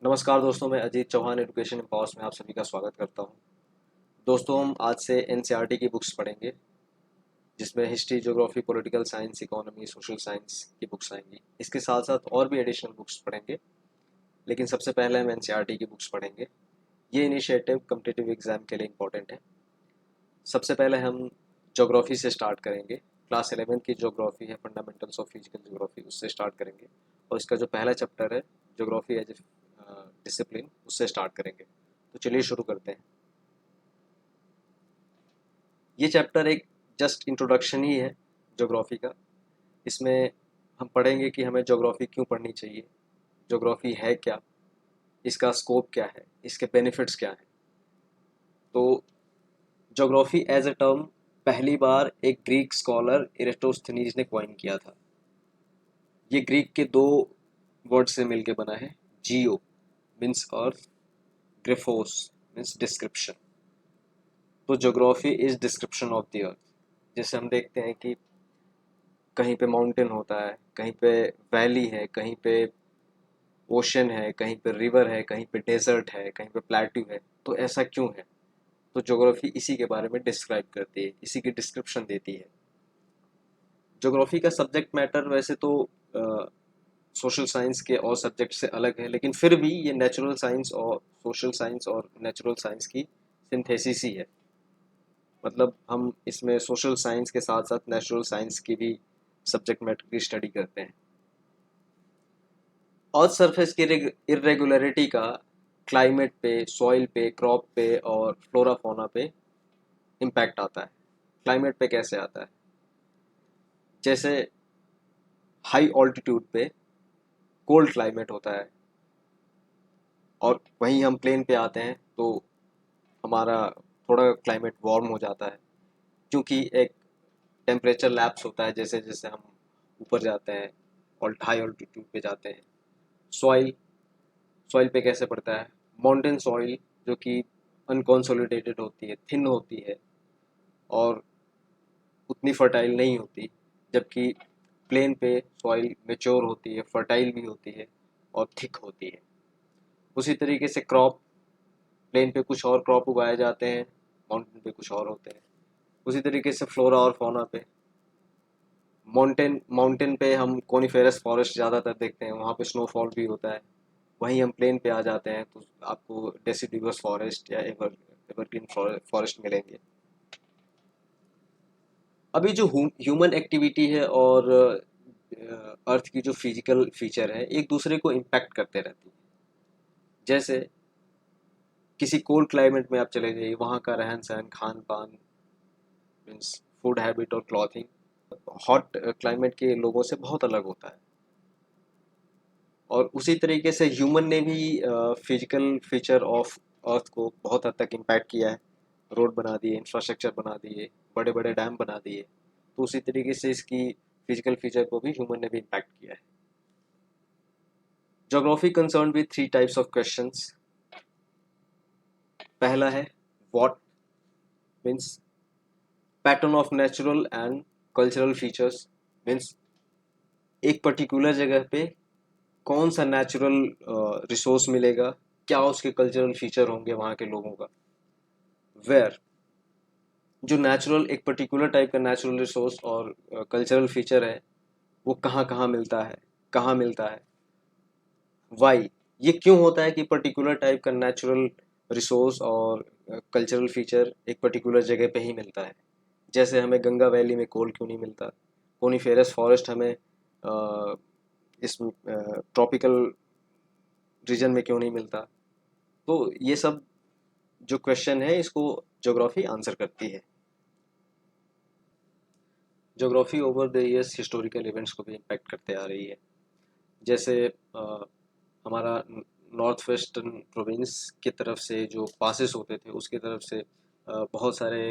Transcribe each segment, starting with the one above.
नमस्कार दोस्तों, मैं अजीत चौहान एजुकेशन एम्पावर्स में आप सभी का स्वागत करता हूं। दोस्तों, हम आज से एनसीईआरटी की बुक्स पढ़ेंगे, जिसमें history, geography, political science, economy, social science की बुक्स आएंगी। इसके साथ साथ और भी एडिशनल बुक्स पढ़ेंगे, लेकिन सबसे पहले हम एनसीईआरटी की बुक्स पढ़ेंगे। ये इनिशिएटिव कम्पिटिटिव एग्जाम के लिए इम्पोर्टेंट है। सबसे पहले हम ज्योग्राफी से स्टार्ट करेंगे। क्लास 11 की ज्योग्राफी है, फंडामेंटल्स ऑफ फिजिकल ज्योग्राफी, उससे स्टार्ट करेंगे। और इसका जो पहला चैप्टर है, ज्योग्राफी एज ए डिसिप्लिन, उससे स्टार्ट करेंगे। तो चलिए शुरू करते हैं। ये चैप्टर एक जस्ट इंट्रोडक्शन ही है ज्योग्राफी का। इसमें हम पढ़ेंगे कि हमें ज्योग्राफी क्यों पढ़नी चाहिए, ज्योग्राफी है क्या, इसका स्कोप क्या है, इसके बेनिफिट्स क्या हैं। तो ज्योग्राफी एज ए टर्म पहली बार एक ग्रीक स्कॉलर इरेटोस्थनीज ने कॉइन किया था। ये ग्रीक के दो वर्ड से मिलके बना है। Geo means earth, graphos means description. तो geography is description of the earth. जैसे हम देखते हैं कि कहीं पे माउंटेन होता है, कहीं पे वैली है, कहीं पे ओशन है, कहीं पे रिवर है, कहीं पे डेजर्ट है, कहीं पे प्लेट्यू है। तो ऐसा क्यों है? तो ज्योग्राफी इसी के बारे में डिस्क्राइब करती है, इसी की डिस्क्रिप्शन देती है। ज्योग्राफी का सब्जेक्ट मैटर वैसे तो सोशल साइंस के और सब्जेक्ट से अलग है, लेकिन फिर भी ये नेचुरल साइंस और सोशल साइंस और नेचुरल साइंस की सिंथेसिस ही है। मतलब हम इसमें सोशल साइंस के साथ साथ नेचुरल साइंस की भी सब्जेक्ट मैटर की स्टडी करते हैं। अर्थ सरफेस की इरेगुलरिटी का क्लाइमेट पे, सॉइल पे, क्रॉप पे और फ्लोरा फौना पे इम्पैक्ट आता है। क्लाइमेट पे कैसे आता है? जैसे हाई ऑल्टीट्यूड पे कोल्ड क्लाइमेट होता है, और वहीं हम प्लेन पे आते हैं तो हमारा थोड़ा क्लाइमेट वार्म हो जाता है, क्योंकि एक टेम्परेचर लैप्स होता है जैसे जैसे हम ऊपर जाते हैं और हाई ऑल्टीट्यूड पे जाते हैं। सॉइल सॉइल पे कैसे पड़ता है? माउंटेन सॉइल जो कि अनकॉन्सोलिडेटेड होती है, थिन होती है और उतनी फर्टाइल नहीं होती, जबकि प्लेन पे सॉइल मेच्योर होती है, फर्टाइल भी होती है और थिक होती है। उसी तरीके से क्रॉप, प्लेन पे कुछ और क्रॉप उगाए जाते हैं, माउंटेन पे कुछ और होते हैं। उसी तरीके से फ्लोरा और फौना पे, माउंटेन पे हम कोनिफेरस फॉरेस्ट ज़्यादातर देखते हैं, वहाँ पे स्नोफॉल भी होता है। वहीं हम प्लेन पे आ जाते हैं तो आपको डेसिडुअस फॉरेस्ट या एवरग्रीन फॉरेस्ट मिलेंगे। अभी जो ह्यूमन एक्टिविटी है और अर्थ की जो फिजिकल फीचर है, एक दूसरे को इम्पैक्ट करते रहती है। जैसे किसी कोल्ड क्लाइमेट में आप चले जाइए, वहाँ का रहन सहन, खान पान, मीन्स फूड हैबिट और क्लॉथिंग हॉट क्लाइमेट के लोगों से बहुत अलग होता है। और उसी तरीके से ह्यूमन ने भी फिजिकल फीचर ऑफ अर्थ को बहुत हद तक इम्पैक्ट किया है। रोड बना दिए, इंफ्रास्ट्रक्चर बना दिए, बड़े बड़े डैम बना दिए। तो उसी तरीके से इसकी फिजिकल फीचर को भी ह्यूमन ने भी इम्पैक्ट किया है। Geography concern with three types of questions. पहला है what, means pattern of natural and cultural features, means एक पर्टिकुलर जगह पे कौन सा नेचुरल रिसोर्स मिलेगा, क्या उसके कल्चरल फीचर होंगे वहाँ के लोगों का। वेयर, जो नेचुरल, एक पर्टिकुलर टाइप का नेचुरल रिसोर्स और कल्चरल फीचर है, वो कहाँ कहाँ मिलता है, कहाँ मिलता है। वाई, ये क्यों होता है कि पर्टिकुलर टाइप का नेचुरल रिसोर्स और कल्चरल फीचर एक पर्टिकुलर जगह पे ही मिलता है। जैसे हमें गंगा वैली में कोल क्यों नहीं मिलता, कोनीफेरस फॉरेस्ट हमें इस ट्रॉपिकल रीजन में क्यों नहीं मिलता। तो ये सब जो क्वेश्चन है, इसको ज्योग्राफी आंसर करती है। Geography over the years historical events को भी इम्पैक्ट करते आ रही है। जैसे हमारा नॉर्थ वेस्टर्न प्रोविंस की तरफ से जो पासेस होते थे, उसकी तरफ से बहुत सारे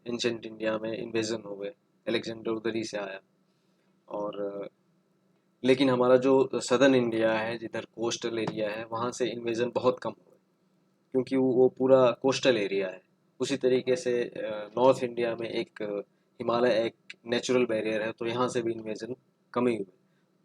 एंशंट इंडिया में इन्वेजन हो गए। अलेक्जेंडर उधर ही से आया। और लेकिन हमारा जो सदर्न इंडिया है, जिधर कोस्टल एरिया है, वहाँ से इन्वेजन बहुत कम हुए, क्योंकि वो पूरा कोस्टल एरिया है। उसी तरीके से नॉर्थ इंडिया में एक हिमालय एक नेचुरल बैरियर है, तो यहाँ से भी इन्वेजन कम ही हुए।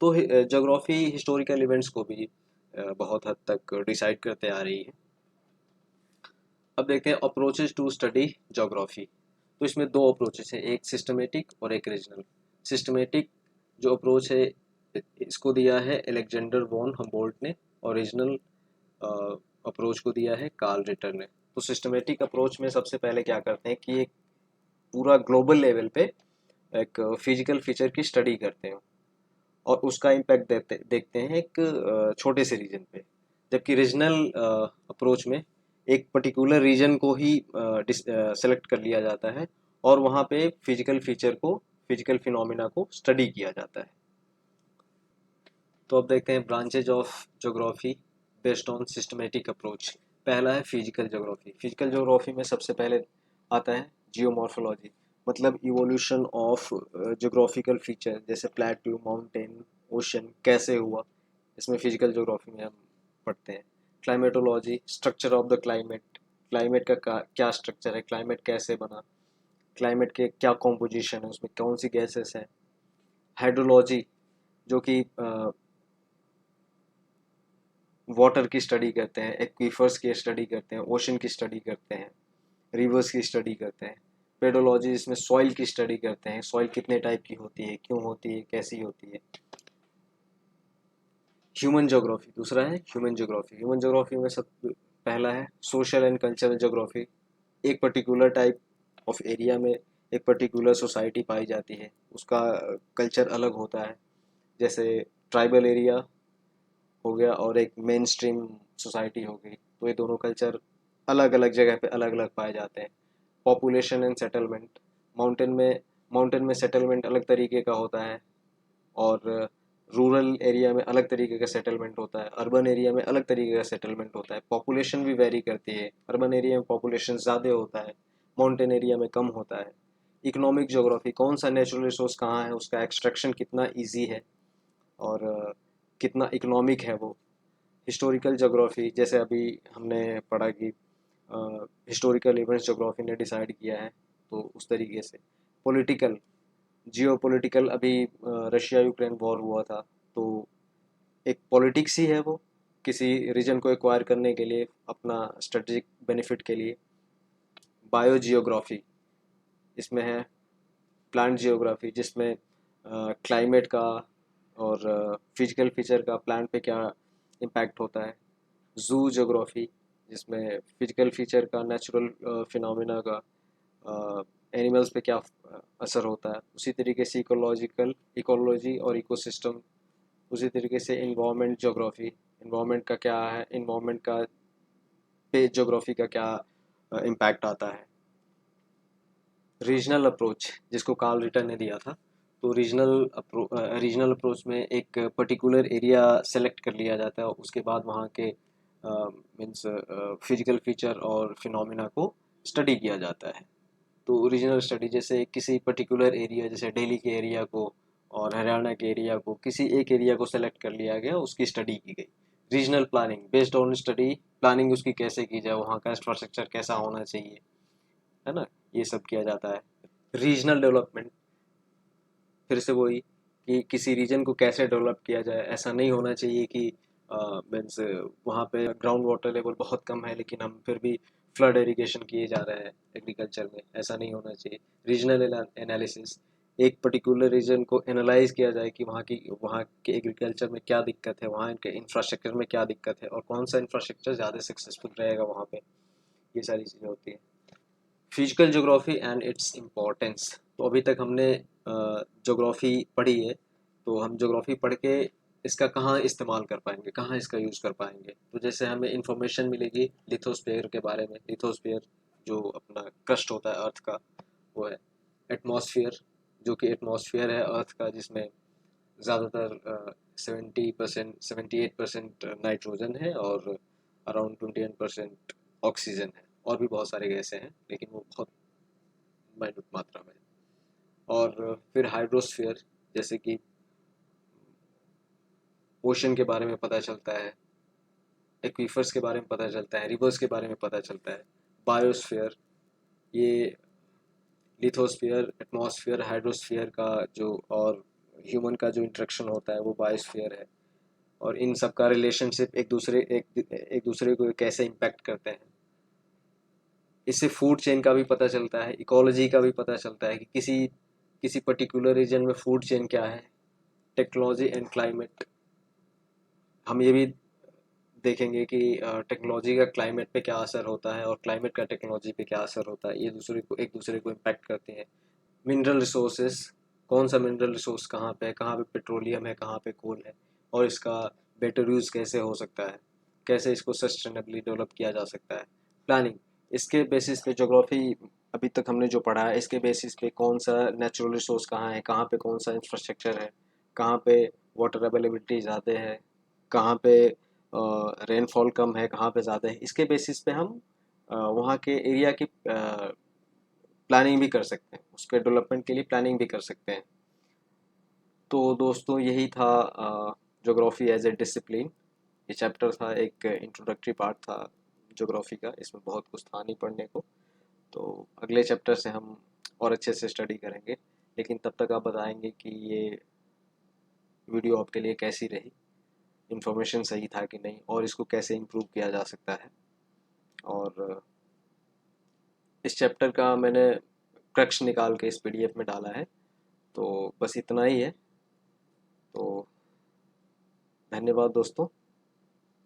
तो ज्योग्राफी हिस्टोरिकल इवेंट्स को भी बहुत हद तक डिसाइड करते आ रही है। अब देखते हैं अप्रोचेज टू स्टडी ज्योग्राफी। तो इसमें दो अप्रोचेस है, एक सिस्टमेटिक और एक रीजनल। सिस्टमेटिक जो अप्रोच है इसको दिया है अलेक्जेंडर वॉन हम्बोल्ट ने, और रीजनल अप्रोच को दिया है कार्ल रिटर ने। तो सिस्टमेटिक अप्रोच में सबसे पहले क्या करते हैं कि एक पूरा ग्लोबल लेवल पे एक फिजिकल फीचर की स्टडी करते हैं और उसका इम्पैक्ट देखते हैं एक छोटे से रीजन पे। जबकि रीजनल अप्रोच में एक पर्टिकुलर रीजन को ही सेलेक्ट कर लिया जाता है और वहाँ पे फिजिकल फीचर को, फिजिकल फिनोमिना को स्टडी किया जाता है। तो अब देखते हैं branches of geography based on systematic approach. पहला है फिजिकल ज्योग्राफी। फिजिकल ज्योग्राफी में सबसे पहले आता है जियोमॉर्फोलॉजी, मतलब इवोल्यूशन ऑफ ज्योग्राफिकल फीचर, जैसे प्लेट्यू, माउंटेन, ओशन कैसे हुआ, इसमें फिजिकल ज्योग्राफी में हम पढ़ते हैं। Climatology, structure of the climate, climate का क्या स्ट्रक्चर है, क्लाइमेट कैसे बना, क्लाइमेट के क्या कॉम्पोजिशन है, उसमें कौन सी गैसेस हैं। हाइड्रोलॉजी जो कि वाटर की स्टडी करते हैं, एक्वीफर्स की स्टडी करते हैं, ओशन की स्टडी करते हैं, रिवर्स की स्टडी करते हैं। पेडोलॉजी इसमें सॉइल की स्टडी करते हैं, सॉइल कितने टाइप की होती है, क्यों होती है, कैसी होती है। ह्यूमन ज्योग्राफी दूसरा है ह्यूमन ज्योग्राफी। ह्यूमन ज्योग्राफी में सब पहला है सोशल एंड कल्चरल ज्योग्राफी। एक पर्टिकुलर टाइप ऑफ एरिया में एक पर्टिकुलर सोसाइटी पाई जाती है, उसका कल्चर अलग होता है। जैसे ट्राइबल एरिया हो गया और एक मेन स्ट्रीम सोसाइटी हो गई, तो ये दोनों कल्चर अलग अलग जगह पे अलग अलग पाए जाते हैं। पॉपुलेशन एंड सेटलमेंट, माउंटेन में सेटलमेंट अलग तरीके का होता है और रूरल एरिया में अलग तरीके का सेटलमेंट होता है, अर्बन एरिया में अलग तरीके का सेटलमेंट होता है। पॉपुलेशन भी वेरी करती है, अर्बन एरिया में पॉपुलेशन ज़्यादा होता है, माउंटेन एरिया में कम होता है। इकोनॉमिक ज्योग्राफी, कौन सा नेचुरल रिसोर्स कहाँ है, उसका एक्सट्रैक्शन कितना ईजी है और कितना इकोनॉमिक है वो। हिस्टोरिकल ज्योग्राफी, जैसे अभी हमने पढ़ा कि हिस्टोरिकल इवेंट्स ज्योग्राफी ने डिसाइड किया है, तो उस तरीके से। पॉलिटिकल, जियो पॉलिटिकल, अभी रशिया यूक्रेन वॉर हुआ था, तो एक पॉलिटिक्स ही है वो, किसी रीजन को एक्वायर करने के लिए, अपना स्ट्रेटजिक बेनिफिट के लिए। बायो जियोग्राफी, इसमें है प्लांट जियोग्राफी, जिसमें क्लाइमेट का और फिजिकल फीचर का प्लांट पे क्या इम्पैक्ट होता है। जू ज्योग्राफी, जिसमें फिजिकल फीचर का, नेचुरल फिनोमिना का एनिमल्स पे क्या असर होता है। उसी तरीके से इकोलॉजी और इकोसिस्टम। उसी तरीके से इन्वायरमेंट ज्योग्राफी, इन्वायरमेंट का क्या है, इन्वायरमेंट का पे ज्योग्राफी का क्या इम्पैक्ट आता है। रीजनल अप्रोच, जिसको कार्ल रिटर ने दिया था, तो रीजनल अप्रोच में एक पर्टिकुलर एरिया सेलेक्ट कर लिया जाता है, उसके बाद वहाँ के मीन्स फिजिकल फीचर और फिनोमिना को स्टडी किया जाता है। तो रीजनल स्टडी, जैसे किसी पर्टिकुलर एरिया, जैसे दिल्ली के एरिया को और हरियाणा के एरिया को, किसी एक एरिया को सेलेक्ट कर लिया गया, उसकी स्टडी की गई। Regional planning, based on study planning उसकी कैसे की जाए, वहाँ का इंफ्रास्ट्रक्चर कैसा होना चाहिए, है ना, ये सब किया जाता है। रीजनल डेवलपमेंट, फिर से वही कि किसी रीजन को कैसे डेवलप किया जाए। ऐसा नहीं होना चाहिए कि मीन्स वहाँ पे ग्राउंड वाटर लेवल बहुत कम है लेकिन हम फिर भी फ्लड इरिगेशन किए जा रहे हैं एग्रीकल्चर में, ऐसा नहीं होना चाहिए। रीजनल एनालिसिस, एक पर्टिकुलर रीजन को एनालाइज किया जाए कि वहाँ के एग्रीकल्चर में क्या दिक्कत है, वहाँ के इंफ्रास्ट्रक्चर में क्या दिक्कत है और कौन सा इंफ्रास्ट्रक्चर ज़्यादा सक्सेसफुल रहेगा वहाँ पे, ये सारी चीज़ें होती हैं। Physical geography and its importance. तो अभी तक हमने ज्योग्राफी पढ़ी है, तो हम ज्योग्राफी पढ़ के इसका कहाँ इस्तेमाल कर पाएंगे, कहाँ इसका यूज़ कर पाएंगे। तो जैसे हमें इंफॉर्मेशन मिलेगी लिथोस्फीयर के बारे में। लिथोस्फीयर जो अपना क्रस्ट होता है अर्थ का, वो है। एटमॉस्फेयर, जो कि एटमॉस्फेयर है अर्थ का, जिसमें ज़्यादातर 78% नाइट्रोजन है और अराउंड 21% ऑक्सीजन है। और भी बहुत सारे गैसें हैं लेकिन वो बहुत माइन्यूट मात्रा में है। और फिर हाइड्रोस्फीयर, जैसे कि ओशन के बारे में पता चलता है, एक्वीफर्स के बारे में पता चलता है, रिवर्स के बारे में पता चलता है। बायोस्फीयर, ये लिथोस्फीयर, एटमॉस्फेयर, हाइड्रोस्फीयर का जो और ह्यूमन का जो इंटरेक्शन होता है वो बायोस्फीयर है। और इन सब का रिलेशनशिप एक दूसरे को कैसे इम्पैक्ट करते हैं। इससे फूड चेन का भी पता चलता है, इकोलॉजी का भी पता चलता है कि किसी पर्टिकुलर रीजन में फूड चेन क्या है। टेक्नोलॉजी एंड क्लाइमेट, हम ये भी देखेंगे कि टेक्नोलॉजी का क्लाइमेट पे क्या असर होता है और क्लाइमेट का टेक्नोलॉजी पे क्या असर होता है, ये एक दूसरे को इम्पैक्ट करते हैं। मिनरल रिसोर्सेस, कौन सा मिनरल रिसोर्स कहाँ पे पेट्रोलियम है, कहाँ पे कोल है, और इसका बेटर यूज़ कैसे हो सकता है, कैसे इसको सस्टेनेबली डेवलप किया जा सकता है। प्लानिंग, इसके बेसिस पे ज्योग्राफी अभी तक हमने जो पढ़ा है, इसके बेसिस पे कौन सा नेचुरल रिसोर्स कहाँ है, कहाँ पे कौन सा इंफ्रास्ट्रक्चर है, कहाँ पे वाटर अवेलेबिलिटी ज़्यादा है, कहाँ पे रेनफॉल कम है, कहाँ पे ज़्यादा है, इसके बेसिस पे हम वहाँ के एरिया की प्लानिंग भी कर सकते हैं, उसके डेवलपमेंट के लिए प्लानिंग भी कर सकते हैं। तो दोस्तों यही था ज्योग्राफी एज ए डिसिप्लिन। ये चैप्टर था, एक इंट्रोडक्टरी पार्ट था ज्योग्राफी का, इसमें बहुत कुछ था नहीं पढ़ने को। तो अगले चैप्टर से हम और अच्छे से स्टडी करेंगे, लेकिन तब तक आप बताएंगे कि ये वीडियो आपके लिए कैसी रही, इन्फॉर्मेशन सही था कि नहीं, और इसको कैसे इम्प्रूव किया जा सकता है। और इस चैप्टर का मैंने क्रक्स निकाल के इस पीडीएफ में डाला है। तो बस इतना ही है। तो धन्यवाद दोस्तों।